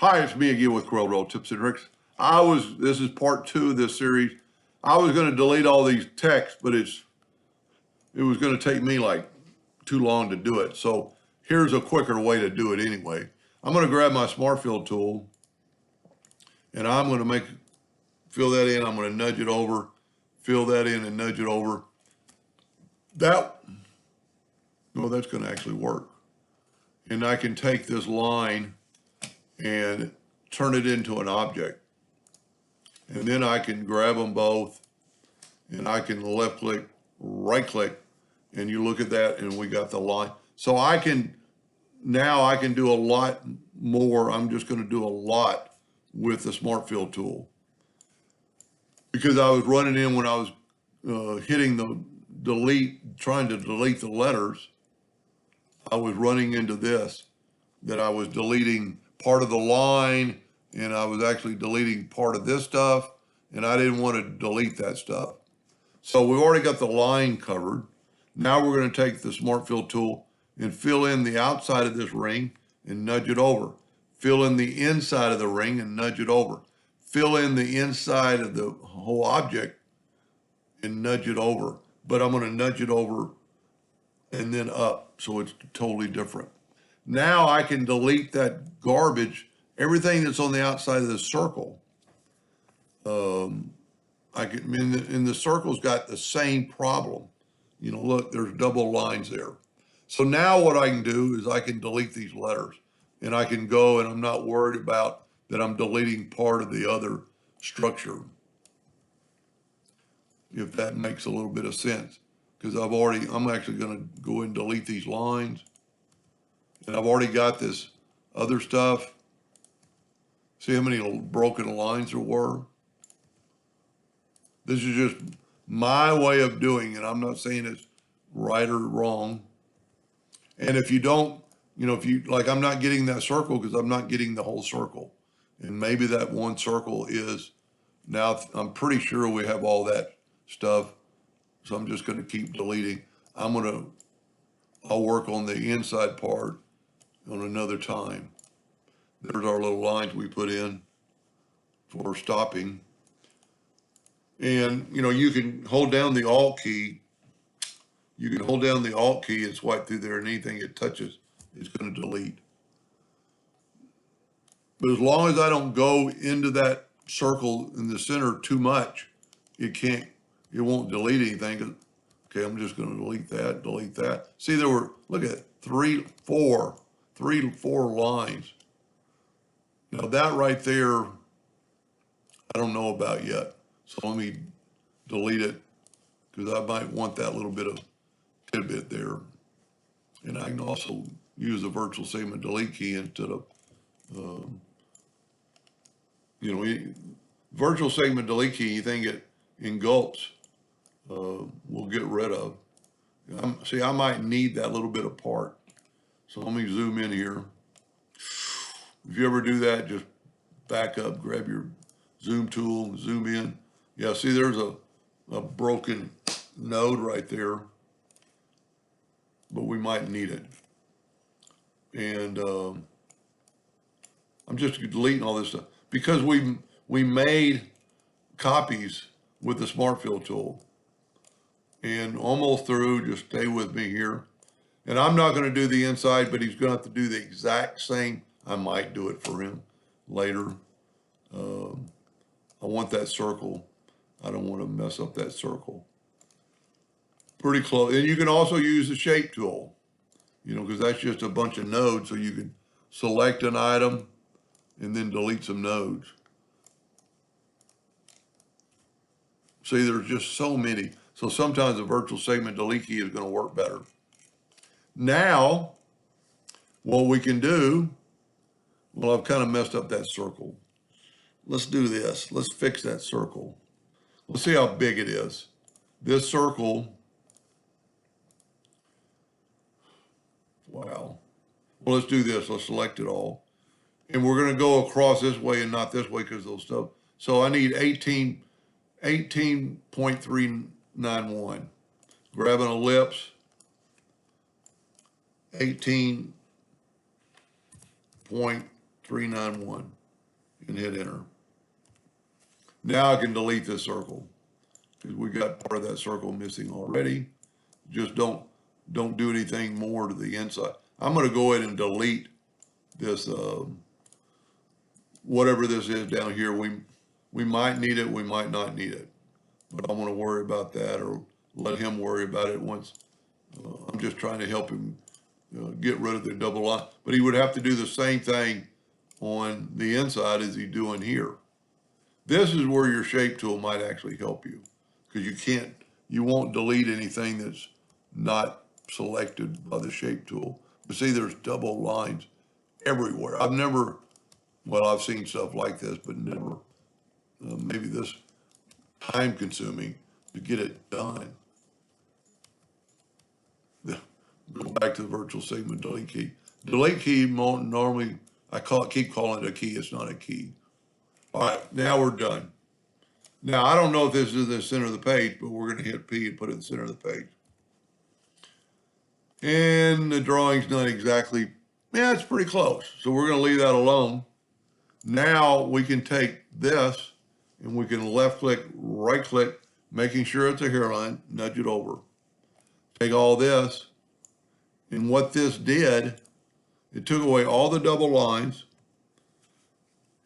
Hi, it's me again with Corel Tips and Tricks. This is part 2 of this series. I was going to delete all these texts, but it was going to take me like too long to do it. So here's a quicker way to do it anyway. I'm going to grab my Smart Fill tool and I'm going to fill that in. I'm going to nudge it over, fill that in and nudge it over. That's going to actually work. And I can take this line and turn it into an object. And then I can grab them both and I can left click, right click, and you look at that and we got the line. So now I can do a lot more. I'm just going to do a lot with the Smart Fill tool. Because I was running in when I was hitting the delete, trying to delete the letters, I was running into this, that I was deleting part of the line and I was actually deleting part of this stuff and I didn't want to delete that stuff. So we've already got the line covered. Now we're going to take the Smart Fill tool and fill in the outside of this ring and nudge it over. Fill in the inside of the ring and nudge it over. Fill in the inside of the whole object and nudge it over. But I'm going to nudge it over and then up, so it's totally different. Now I can delete that garbage, everything that's on the outside of the circle. And the circle's got the same problem. You know, look, there's double lines there. So now what I can do is I can delete these letters and I can go and I'm not worried about that I'm deleting part of the other structure. If that makes a little bit of sense. Because I'm actually going to go and delete these lines. And I've already got this other stuff. See how many broken lines there were? This is just my way of doing it. I'm not saying it's right or wrong. And if you don't, I'm not getting that circle because I'm not getting the whole circle. And maybe that one circle is, now I'm pretty sure we have all that stuff. So I'm just going to keep deleting. I'll work on the inside part on another time. There's our little lines we put in for stopping. And, you can hold down the Alt key. You can hold down the Alt key and swipe through there and anything it touches is going to delete. But as long as I don't go into that circle in the center too much, it won't delete anything. Okay, I'm just going to delete that. See, look at 3, 4 lines. Now that right there, I don't know about yet. So let me delete it because I might want that little bit of tidbit there. And I can also use the virtual segment delete key instead of, virtual segment delete key, anything it engulfs, we'll get rid of. See, I might need that little bit of part. So let me zoom in here. If you ever do that, just back up, grab your zoom tool, zoom in. Yeah, see, there's a broken node right there, but we might need it. And I'm just deleting all this stuff because we made copies with the Smart Fill tool. And almost through, just stay with me here. And I'm not going to do the inside, but he's going to have to do the exact same. I might do it for him later. I want that circle. I don't want to mess up that circle. Pretty close. And you can also use the shape tool, because that's just a bunch of nodes. So you can select an item and then delete some nodes. See, there's just so many. So sometimes the virtual segment delete key is going to work better. Now, what we can do, well, I've kind of messed up that circle. Let's do this. Let's fix that circle. Let's see how big it is. This circle, wow. Well, let's do this. Let's select it all. And we're going to go across this way and not this way because those stuff. So I need 18.391. Grab an ellipse. 18.391. 391 and hit enter. Now I can delete this circle because we got part of that circle missing already. Just don't do anything more to the inside. I'm going to go ahead and delete this, whatever this is down here. We might need it, we might not need it, but I want to worry about that, or let him worry about it once. I'm just trying to help him get rid of the double line, but he would have to do the same thing on the inside as he's doing here. This is where your shape tool might actually help you, because you won't delete anything that's not selected by the shape tool. But see, there's double lines everywhere. I've seen stuff like this, but never, maybe this time consuming to get it done. Go back to the virtual segment delete key. Delete key normally, keep calling it a key, it's not a key. All right, now we're done. Now, I don't know if this is the center of the page, but we're going to hit P and put it in the center of the page. And the drawing's not exactly, it's pretty close. So we're going to leave that alone. Now we can take this and we can left click, right click, making sure it's a hairline, nudge it over. Take all this, and what this did, it took away all the double lines,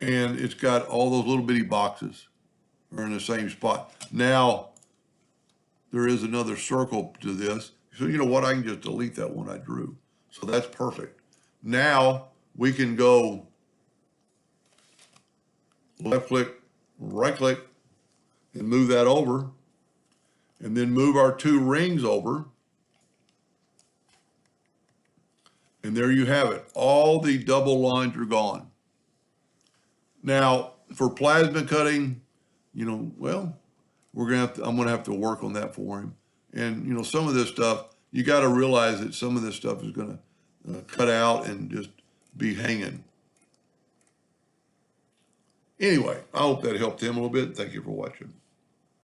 and it's got all those little bitty boxes are in the same spot. Now, there is another circle to this. So you know what, I can just delete that one I drew. So that's perfect. Now, we can go left click, right click, and move that over, and then move our two rings over. And there you have it. All the double lines are gone. Now, for plasma cutting, I'm gonna have to work on that for him. And some of this stuff, you got to realize that some of this stuff is gonna cut out and just be hanging. Anyway, I hope that helped him a little bit. Thank you for watching.